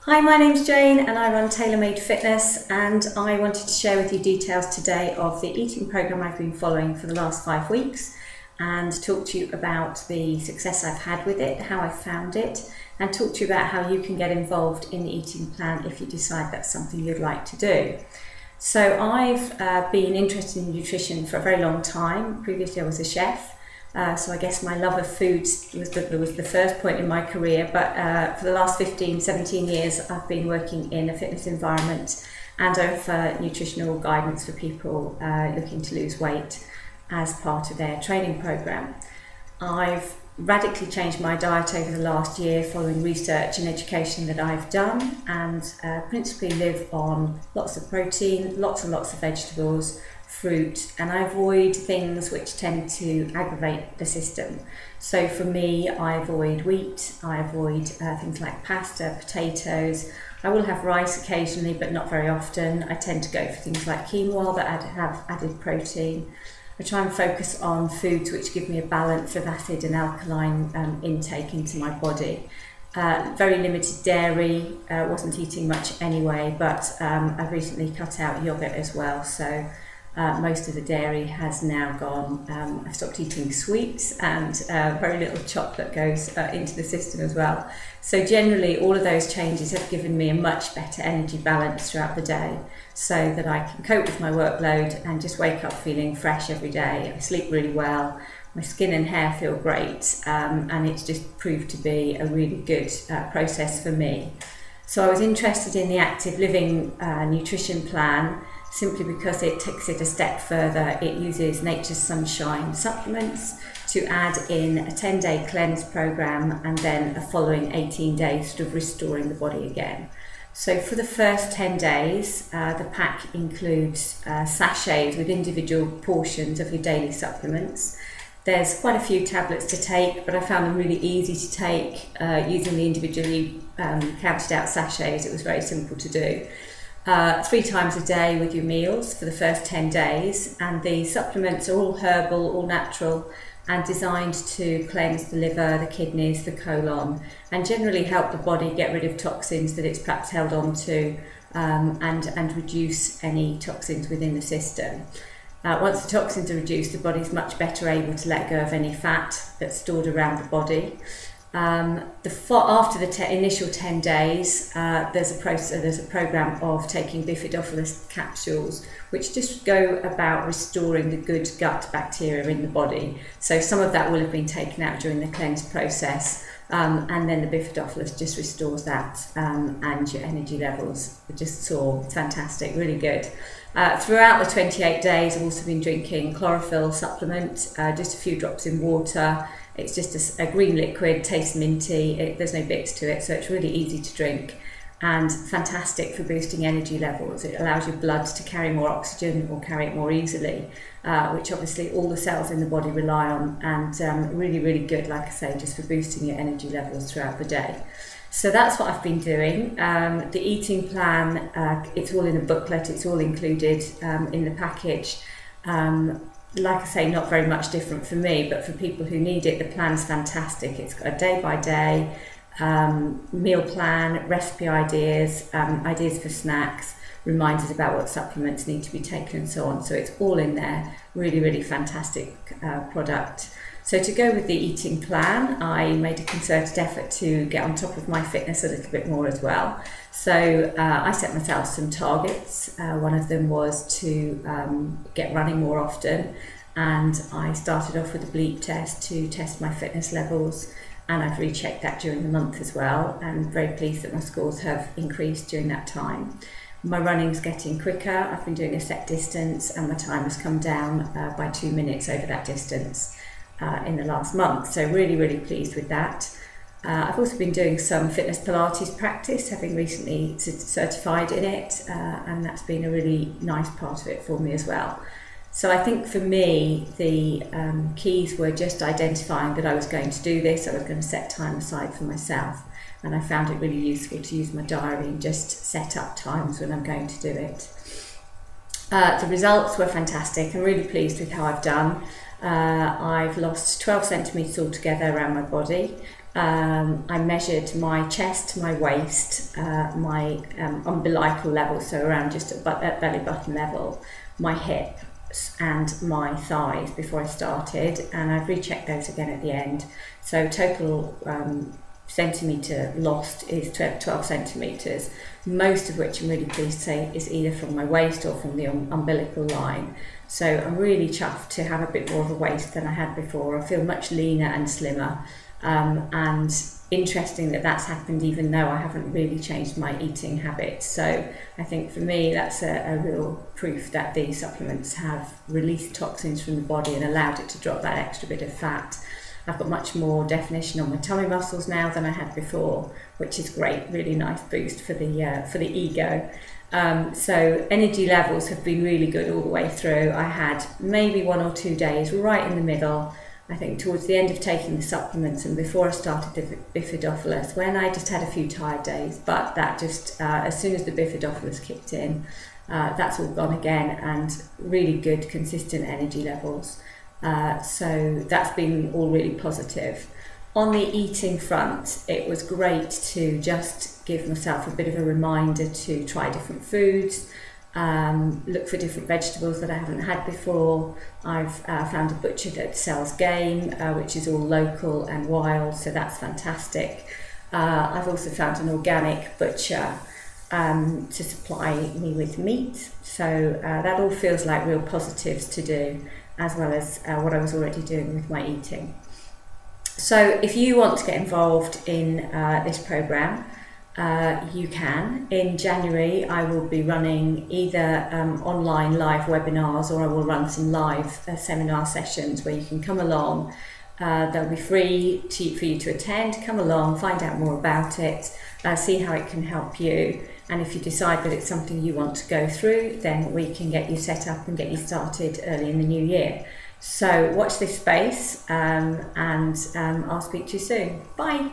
Hi, my name's Jane and I run TaylorMade Fitness, and I wanted to share with you details today of the eating programme I've been following for the last 5 weeks and talk to you about the success I've had with it, how I found it, and talk to you about how you can get involved in the eating plan if you decide that's something you'd like to do. So I've been interested in nutrition for a very long time. Previously I was a chef. So I guess my love of foods was the first point in my career, but for the last 15, 17 years I've been working in a fitness environment and I offer nutritional guidance for people looking to lose weight as part of their training program. I've radically changed my diet over the last year following research and education that I've done, and principally live on lots of protein, lots and lots of vegetables, fruit, and I avoid things which tend to aggravate the system. So for me, I avoid wheat, I avoid things like pasta, potatoes. I will have rice occasionally, but not very often. I tend to go for things like quinoa that have added protein. I try and focus on foods which give me a balance of acid and alkaline intake into my body. Very limited dairy, wasn't eating much anyway, but I've recently cut out yogurt as well, so most of the dairy has now gone. I've stopped eating sweets, and very little chocolate goes into the system as well. So generally all of those changes have given me a much better energy balance throughout the day, so that I can cope with my workload and just wake up feeling fresh every day. I sleep really well, my skin and hair feel great, and it's just proved to be a really good process for me. So I was interested in the active living nutrition plan simply because it takes it a step further. It uses Nature's Sunshine supplements to add in a 10-day cleanse program and then a following 18 days sort of restoring the body again. So for the first 10 days, the pack includes sachets with individual portions of your daily supplements. There's quite a few tablets to take, but I found them really easy to take using the individually counted out sachets. It was very simple to do. 3 times a day with your meals for the first 10 days, and the supplements are all herbal, all natural, and designed to cleanse the liver, the kidneys, the colon, and generally help the body get rid of toxins that it's perhaps held on to, and reduce any toxins within the system. Once the toxins are reduced, the body's much better able to let go of any fat that's stored around the body. After the initial 10 days, there's a program of taking Bifidobacillus capsules, which just go about restoring the good gut bacteria in the body. So some of that will have been taken out during the cleanse process, and then the Bifidobacillus just restores that, and your energy levels just soar. It's fantastic, really good. Throughout the 28 days, I've also been drinking chlorophyll supplement, just a few drops in water. It's just a green liquid, tastes minty, there's no bits to it, so it's really easy to drink and fantastic for boosting energy levels. It allows your blood to carry more oxygen or carry it more easily, which obviously all the cells in the body rely on, and really, really good, like I say, just for boosting your energy levels throughout the day. So that's what I've been doing. The eating plan, it's all in a booklet, it's all included in the package. Like I say, not very much different for me, but for people who need it, the plan's fantastic. It's got a day-by-day meal plan, recipe ideas, ideas for snacks, reminders about what supplements need to be taken and so on. So it's all in there. Really, really fantastic product. So to go with the eating plan, I made a concerted effort to get on top of my fitness a little bit more as well. So I set myself some targets. One of them was to get running more often, and I started off with a bleep test to test my fitness levels, and I've rechecked that during the month as well, and very pleased that my scores have increased during that time. My running's getting quicker. I've been doing a set distance and my time has come down by 2 minutes over that distance in the last month, so really, really pleased with that. I've also been doing some fitness Pilates practice, having recently certified in it, and that's been a really nice part of it for me as well. So I think for me, the keys were just identifying that I was going to do this, I was going to set time aside for myself, and I found it really useful to use my diary and just set up times when I'm going to do it. The results were fantastic. I'm really pleased with how I've done. I've lost 12 centimetres altogether around my body. I measured my chest, my waist, my umbilical level, so around just at belly button level, my hips and my thighs before I started, and I've rechecked those again at the end. So total centimetre lost is 12 centimetres, most of which I'm really pleased to say is either from my waist or from the umbilical line. So I'm really chuffed to have a bit more of a waist than I had before. I feel much leaner and slimmer, and interesting that that's happened even though I haven't really changed my eating habits. So I think for me that's a real proof that these supplements have released toxins from the body and allowed it to drop that extra bit of fat. I've got much more definition on my tummy muscles now than I had before, which is great, really nice boost for the ego. So energy levels have been really good all the way through. I had maybe 1 or 2 days right in the middle, I think towards the end of taking the supplements and before I started the Bifidobulus, when I just had a few tired days, but that just, as soon as the Bifidobulus kicked in, that's all gone again, and really good consistent energy levels. So that's been all really positive. On the eating front, it was great to just give myself a bit of a reminder to try different foods, look for different vegetables that I haven't had before. I've found a butcher that sells game, which is all local and wild, so that's fantastic. I've also found an organic butcher to supply me with meat, so that all feels like real positives to do, as well as what I was already doing with my eating. So if you want to get involved in this program, you can. In January I will be running either online live webinars, or I will run some live seminar sessions where you can come along. They'll be free for you to attend. Come along, find out more about it, see how it can help you, and if you decide that it's something you want to go through, then we can get you set up and get you started early in the new year. So watch this space, and I'll speak to you soon. Bye.